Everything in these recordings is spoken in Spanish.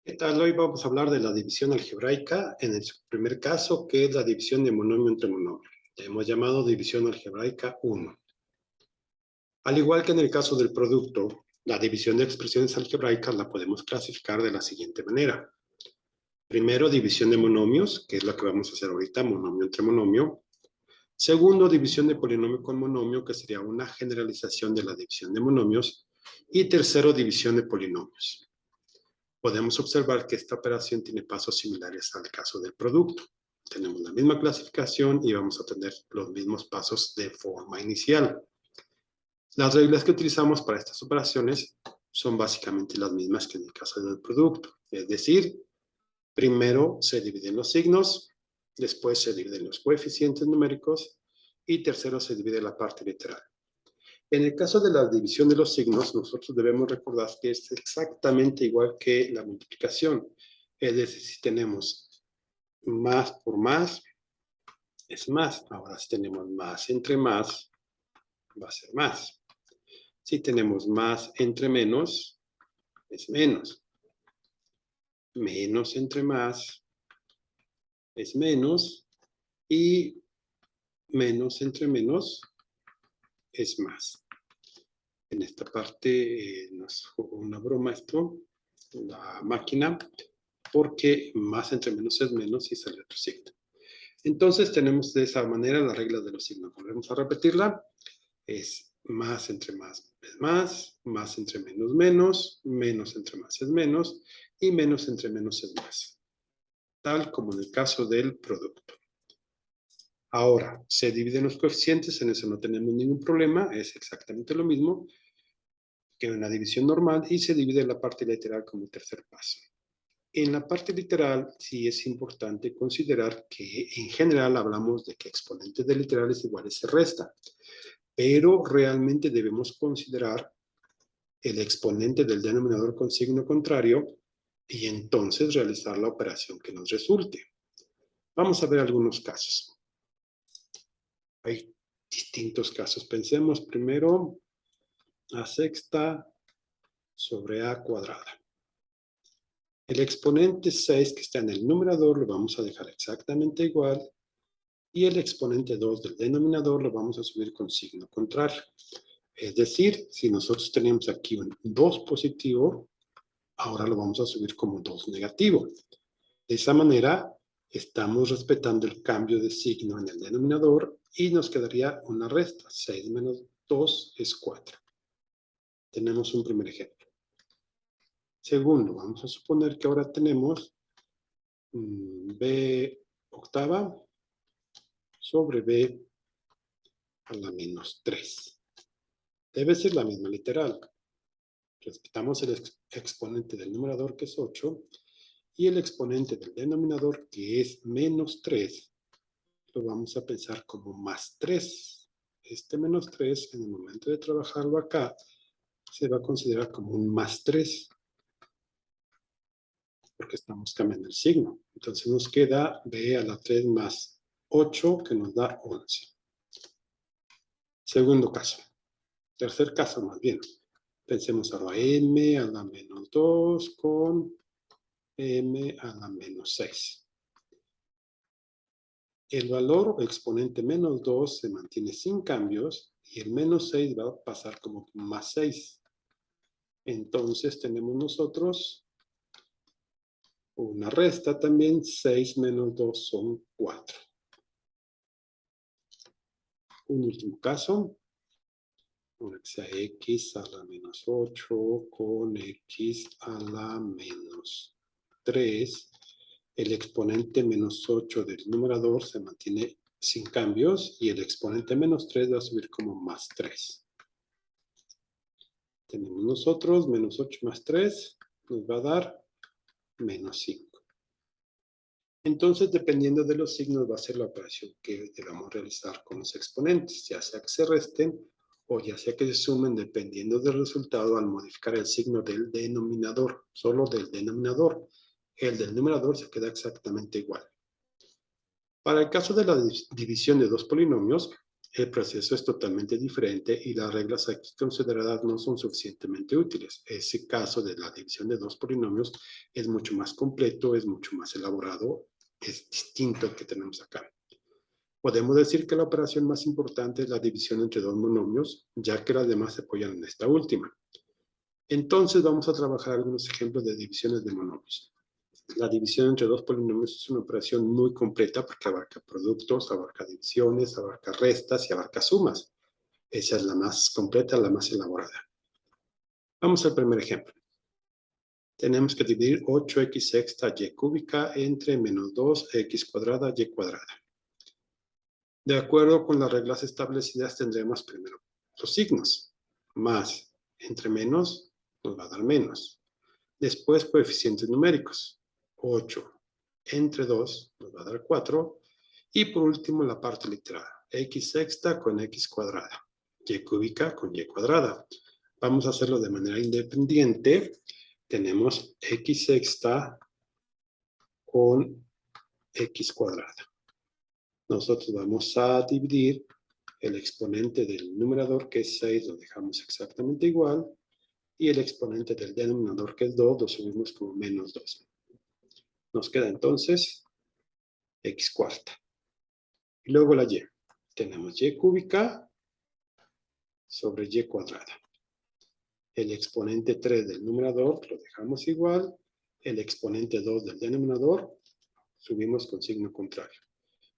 ¿Qué tal? Hoy vamos a hablar de la división algebraica en el primer caso, que es la división de monomio entre monomio. Le hemos llamado división algebraica 1. Al igual que en el caso del producto, la división de expresiones algebraicas la podemos clasificar de la siguiente manera. Primero, división de monomios, que es lo que vamos a hacer ahorita, monomio entre monomio. Segundo, división de polinomio con monomio, que sería una generalización de la división de monomios. Y tercero, división de polinomios. Podemos observar que esta operación tiene pasos similares al caso del producto. Tenemos la misma clasificación y vamos a tener los mismos pasos de forma inicial. Las reglas que utilizamos para estas operaciones son básicamente las mismas que en el caso del producto. Es decir, primero se dividen los signos, después se dividen los coeficientes numéricos y tercero se divide la parte literal. En el caso de la división de los signos, nosotros debemos recordar que es exactamente igual que la multiplicación. Es decir, si tenemos más por más, es más. Ahora, si tenemos más entre más, va a ser más. Si tenemos más entre menos, es menos. Menos entre más, es menos. Y menos entre menos, es más. En esta parte nos jugó una broma esto, la máquina, porque más entre menos es menos y sale otro signo. Entonces tenemos de esa manera las reglas de los signos. Volvemos a repetirla. Es más entre más es más entre menos menos, menos entre más es menos y menos entre menos es más. Tal como en el caso del producto. Ahora, se dividen los coeficientes, en eso no tenemos ningún problema, es exactamente lo mismo que una división normal y se divide la parte literal como tercer paso. En la parte literal sí es importante considerar que en general hablamos de que exponentes de literales iguales se restan, pero realmente debemos considerar el exponente del denominador con signo contrario y entonces realizar la operación que nos resulte. Vamos a ver algunos casos. Hay distintos casos. Pensemos primero a sexta sobre a cuadrada. El exponente 6 que está en el numerador lo vamos a dejar exactamente igual y el exponente 2 del denominador lo vamos a subir con signo contrario. Es decir, si nosotros tenemos aquí un 2 positivo, ahora lo vamos a subir como 2 negativo. De esa manera, estamos respetando el cambio de signo en el denominador y nos quedaría una resta. 6 menos 2 es 4. Tenemos un primer ejemplo. Segundo, vamos a suponer que ahora tenemos b octava sobre b a la menos 3. Debe ser la misma literal. Respetamos el exponente del numerador, que es 8, y el exponente del denominador, que es menos 3, lo vamos a pensar como más 3. Este menos 3, en el momento de trabajarlo acá, se va a considerar como un más 3, porque estamos cambiando el signo. Entonces nos queda b a la 3 más 8, que nos da 11. Segundo caso. Tercer caso, más bien. Pensemos ahora m a la menos 2 con m a la menos 6. El valor o exponente menos 2 se mantiene sin cambios y el menos 6 va a pasar como más 6. Entonces tenemos nosotros una resta también. 6 menos 2 son 4. Un último caso. Una que sea x a la menos 8 con x a la menos 3. El exponente menos 8 del numerador se mantiene sin cambios y el exponente menos 3 va a subir como más 3. Tenemos nosotros menos 8 más 3 nos va a dar menos 5. Entonces, dependiendo de los signos, va a ser la operación que debamos realizar con los exponentes, ya sea que se resten o ya sea que se sumen, dependiendo del resultado al modificar el signo del denominador, solo del denominador. El del numerador se queda exactamente igual. Para el caso de la división de dos polinomios, el proceso es totalmente diferente y las reglas aquí consideradas no son suficientemente útiles. Ese caso de la división de dos polinomios es mucho más completo, es mucho más elaborado, es distinto al que tenemos acá. Podemos decir que la operación más importante es la división entre dos monomios, ya que las demás se apoyan en esta última. Entonces vamos a trabajar algunos ejemplos de divisiones de monomios. La división entre dos polinomios es una operación muy completa porque abarca productos, abarca divisiones, abarca restas y abarca sumas. Esa es la más completa, la más elaborada. Vamos al primer ejemplo. Tenemos que dividir 8x sexta y cúbica entre menos 2x cuadrada y cuadrada. De acuerdo con las reglas establecidas tendremos primero los signos. Más entre menos nos va a dar menos. Después coeficientes numéricos. 8 entre 2 nos va a dar 4. Y por último la parte literal. X sexta con X cuadrada. Y cúbica con Y cuadrada. Vamos a hacerlo de manera independiente. Tenemos X sexta con X cuadrada. Nosotros vamos a dividir el exponente del numerador, que es 6, lo dejamos exactamente igual. Y el exponente del denominador, que es 2, lo subimos como menos 2. Nos queda entonces X cuarta. Y luego la Y. Tenemos Y cúbica sobre Y cuadrada. El exponente 3 del numerador lo dejamos igual. El exponente 2 del denominador subimos con signo contrario.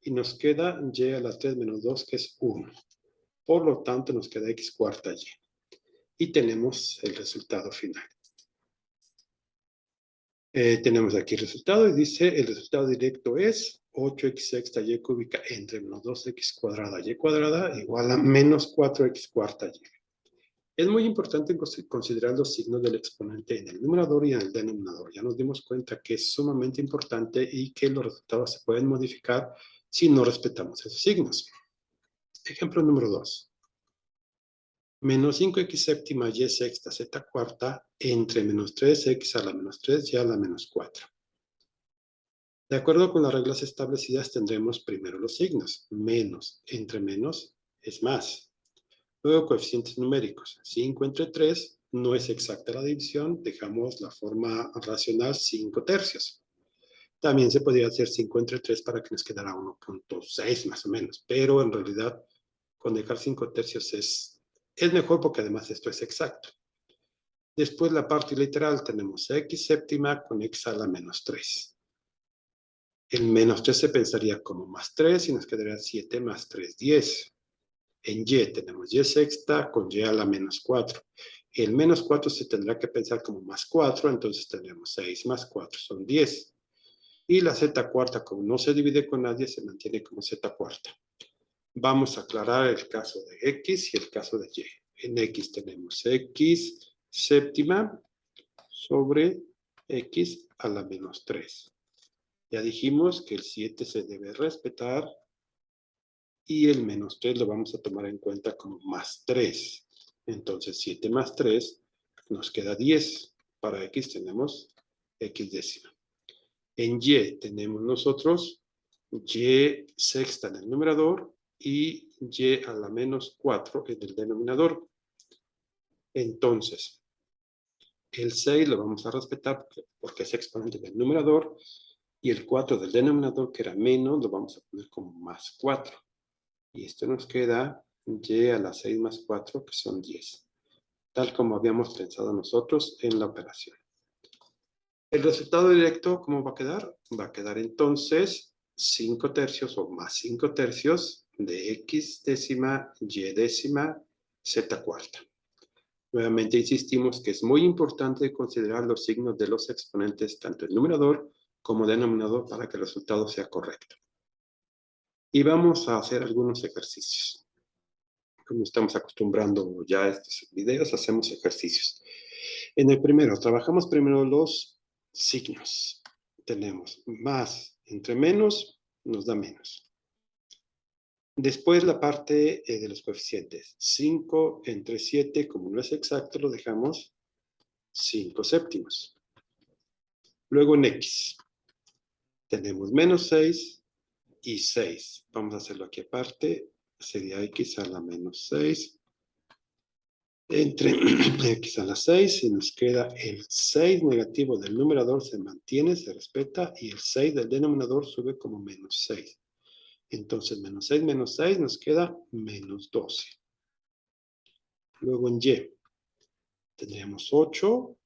Y nos queda Y a la 3 menos 2, que es 1. Por lo tanto, nos queda X cuarta Y. Y tenemos el resultado final. Tenemos aquí el resultado y dice, el resultado directo es 8x sexta y cúbica entre menos 2x cuadrada y cuadrada igual a menos 4x cuarta y. Es muy importante considerar los signos del exponente en el numerador y en el denominador. Ya nos dimos cuenta que es sumamente importante y que los resultados se pueden modificar si no respetamos esos signos. Ejemplo número 2. Menos 5x séptima y sexta z cuarta entre menos 3x a la menos 3 y a la menos 4. De acuerdo con las reglas establecidas tendremos primero los signos. Menos entre menos es más. Luego coeficientes numéricos. 5 entre 3 no es exacta la división. Dejamos la forma racional 5 tercios. También se podría hacer 5 entre 3 para que nos quedara 1.6 más o menos. Pero en realidad con dejar 5 tercios es mejor porque además esto es exacto. Después la parte literal tenemos x séptima con x a la menos 3. El menos 3 se pensaría como más 3 y nos quedaría 7 más 3, 10. En y tenemos y sexta con y a la menos 4. El menos 4 se tendrá que pensar como más 4, entonces tendremos 6 más 4 son 10. Y la z cuarta, como no se divide con nadie, se mantiene como z cuarta. Vamos a aclarar el caso de x y el caso de y. En x tenemos x séptima sobre x a la menos 3. Ya dijimos que el 7 se debe respetar y el menos 3 lo vamos a tomar en cuenta como más 3. Entonces 7 más 3 nos queda 10. Para x tenemos x décima. En y tenemos nosotros y sexta en el numerador y y a la menos 4 en el denominador. Entonces, el 6 lo vamos a respetar porque es exponente del numerador. Y el 4 del denominador, que era menos, lo vamos a poner como más 4. Y esto nos queda y a la 6 más 4, que son 10. Tal como habíamos pensado nosotros en la operación. El resultado directo, ¿cómo va a quedar? Va a quedar entonces 5 tercios o más 5 tercios de x décima, y décima, z cuarta. Nuevamente insistimos que es muy importante considerar los signos de los exponentes, tanto el numerador como denominador, para que el resultado sea correcto. Y vamos a hacer algunos ejercicios. Como estamos acostumbrando ya a estos videos, hacemos ejercicios. En el primero, trabajamos primero los signos. Tenemos más entre menos, nos da menos. Después la parte de los coeficientes. 5 entre 7, como no es exacto, lo dejamos 5 séptimos. Luego en x. Tenemos menos 6 y 6. Vamos a hacerlo aquí aparte. sería x a la menos 6 entre x a la 6 y nos queda el 6 negativo del numerador se mantiene, se respeta y el 6 del denominador sube como menos 6. Entonces menos 6 nos queda menos 12. Luego en y tendríamos 8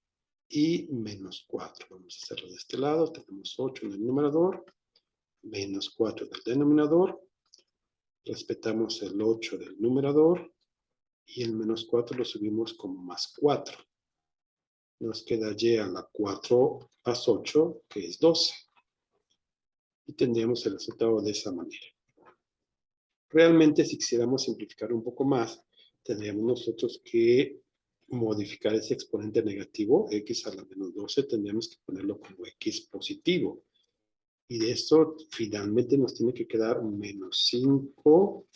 y menos 4. Vamos a hacerlo de este lado. Tenemos 8 en el numerador, menos 4 del denominador. Respetamos el 8 del numerador y el menos 4 lo subimos como más 4. Nos queda y a la 4 más 8, que es 12. Y tendríamos el resultado de esa manera. Realmente, si quisiéramos simplificar un poco más, tendríamos nosotros que modificar ese exponente negativo, x a la menos 12, tendríamos que ponerlo como x positivo. Y de eso finalmente nos tiene que quedar menos 5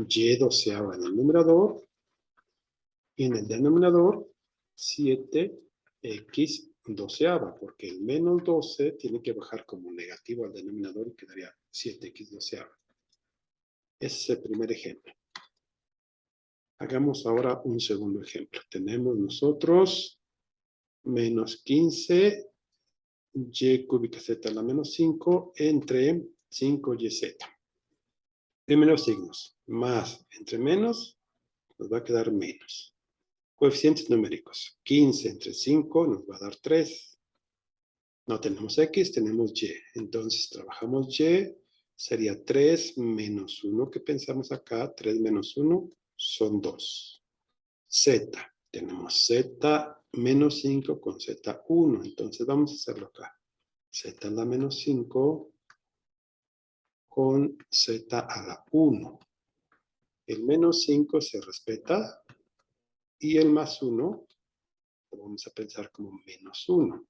y doceava en el numerador. Y en el denominador, 7x doceava, porque el menos 12 tiene que bajar como negativo al denominador y quedaría 7x doceava. Ese es el primer ejemplo. Hagamos ahora un segundo ejemplo. Tenemos nosotros menos 15 y cúbica z a la menos 5 entre 5y. Primeros signos. Más entre menos nos va a quedar menos. Coeficientes numéricos. 15 entre 5 nos va a dar 3. No tenemos x, tenemos y. Entonces trabajamos y. Sería 3 menos 1 que pensamos acá. 3 menos 1 son 2. Z. Tenemos z menos 5 con z1. Entonces vamos a hacerlo acá. Z a la menos 5 con z a la 1. El menos 5 se respeta y el más 1 lo vamos a pensar como menos 1.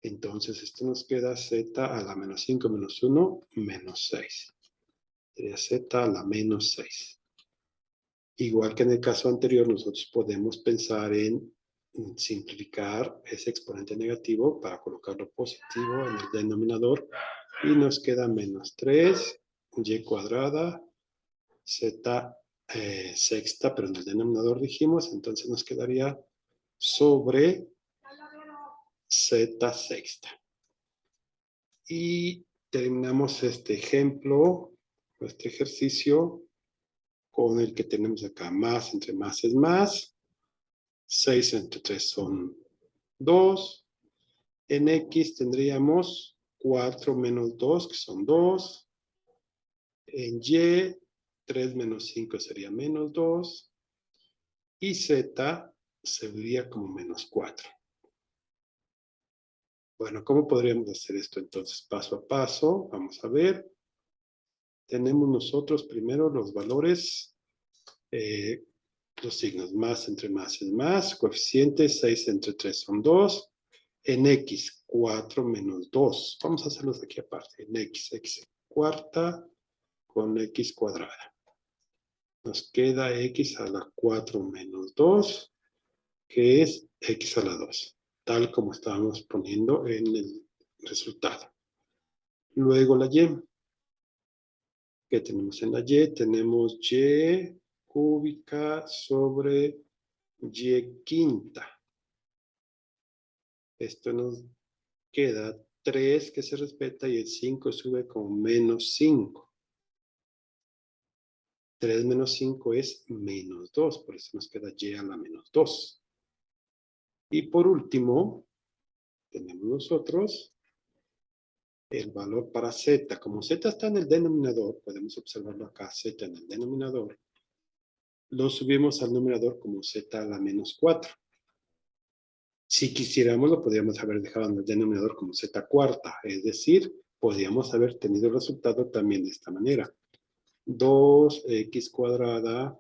Entonces esto nos queda z a la menos 5 menos 1 menos 6. Sería z a la menos 6. Igual que en el caso anterior, nosotros podemos pensar en simplificar ese exponente negativo para colocarlo positivo en el denominador y nos queda menos 3 y cuadrada z sexta, pero en el denominador dijimos, entonces nos quedaría sobre z sexta. Y terminamos este ejemplo, este ejercicio, con el que tenemos acá. Más entre más es más. 6 entre 3 son 2. En x tendríamos 4 menos 2, que son 2. En y, 3 menos 5 sería menos 2. Y z se vería como menos 4. Bueno, ¿cómo podríamos hacer esto entonces? Paso a paso, vamos a ver. Tenemos nosotros primero los valores, los signos. Más entre más es más. Coeficiente 6 entre 3 son 2. En x, 4 menos 2. Vamos a hacerlos aquí aparte. En x cuarta con x cuadrada. Nos queda x a la 4 menos 2, que es x a la 2. Tal como estábamos poniendo en el resultado. Luego la y. ¿Qué tenemos en la y? Tenemos y cúbica sobre y quinta. Esto nos queda 3 que se respeta y el 5 sube como menos 5. 3 menos 5 es menos 2, por eso nos queda y a la menos 2. Y por último, tenemos nosotros el valor para z. Como z está en el denominador, podemos observarlo acá, z en el denominador, lo subimos al numerador como z a la menos 4. Si quisiéramos, lo podríamos haber dejado en el denominador como z cuarta, es decir, podríamos haber tenido el resultado también de esta manera. 2x cuadrada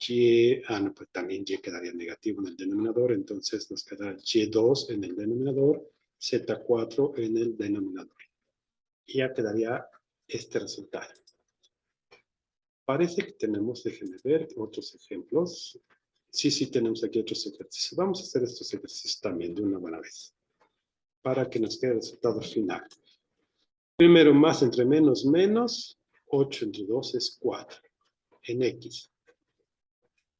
y, no, pues también y quedaría negativo en el denominador, entonces nos queda y2 en el denominador, z4 en el denominador. Y ya quedaría este resultado. Parece que tenemos, déjenme ver, otros ejemplos. Sí, tenemos aquí otros ejercicios. Vamos a hacer estos ejercicios también de una buena vez, para que nos quede el resultado final. Primero, más entre menos, menos. 8 entre 2 es 4. En X.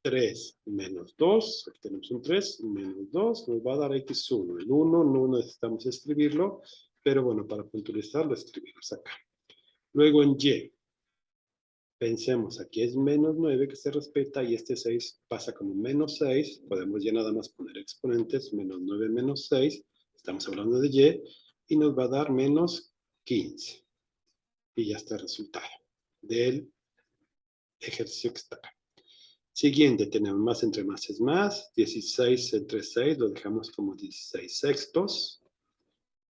3 menos 2, aquí tenemos un 3, menos 2, nos va a dar X1. El 1 no necesitamos escribirlo, pero bueno, para puntualizarlo escribimos acá. Luego en Y, pensemos, aquí es menos 9 que se respeta y este 6 pasa como menos 6. Podemos ya nada más poner exponentes, menos 9 menos 6. Estamos hablando de Y y nos va a dar menos 15. Y ya está el resultado del ejercicio que está acá. Siguiente, tenemos más entre más es más. 16 entre 6 lo dejamos como 16 sextos.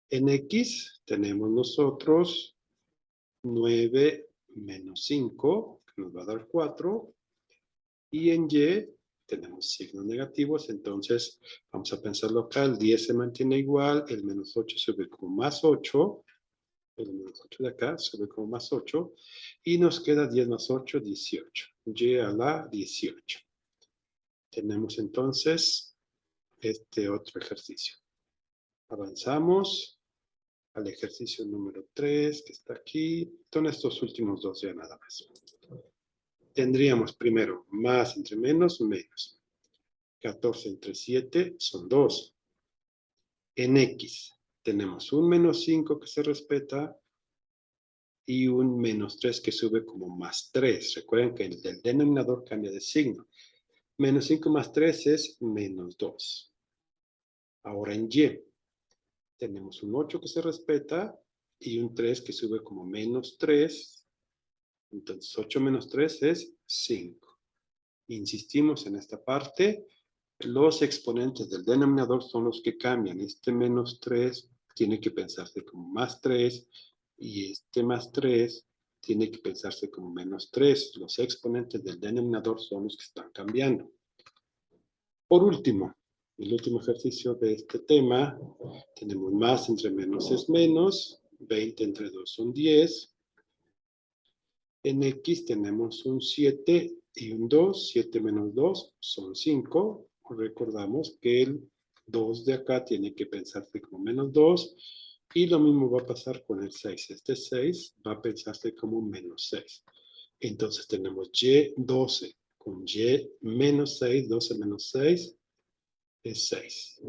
En X tenemos nosotros 9 menos 5, que nos va a dar 4. Y en Y tenemos signos negativos, entonces vamos a pensarlo acá. El 10 se mantiene igual, el menos 8 sube como más 8. El menos 8 de acá sube como más 8. Y nos queda 10 más 8, 18. Y a la 18. Tenemos entonces este otro ejercicio. Avanzamos al ejercicio número 3, que está aquí. Son estos últimos dos ya nada más. Tendríamos primero más entre menos, menos. 14 entre 7 son 2. En X tenemos un menos 5 que se respeta y un menos 3 que sube como más 3. Recuerden que el denominador cambia de signo. Menos 5 más 3 es menos 2. Ahora en Y tenemos un 8 que se respeta y un 3 que sube como menos 3. Entonces 8 menos 3 es 5. Insistimos en esta parte. Los exponentes del denominador son los que cambian. Este menos 3 tiene que pensarse como más 3 y este más 3 tiene que pensarse como menos 3. Los exponentes del denominador son los que están cambiando. Por último, el último ejercicio de este tema, tenemos más entre menos es menos, 20 entre 2 son 10. En X tenemos un 7 y un 2, 7 menos 2 son 5. Recordamos que el 2 de acá tiene que pensarse como menos 2 y lo mismo va a pasar con el 6. Este 6 va a pensarse como menos 6. Entonces tenemos Y 12 con Y menos 6, 12 menos 6 es 6.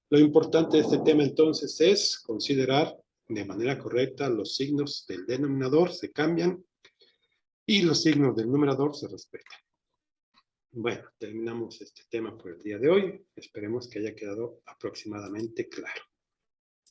Lo importante de este tema entonces es considerar de manera correcta los signos del denominador, se cambian y los signos del numerador se respetan. Bueno, terminamos este tema por el día de hoy. Esperemos que haya quedado aproximadamente claro.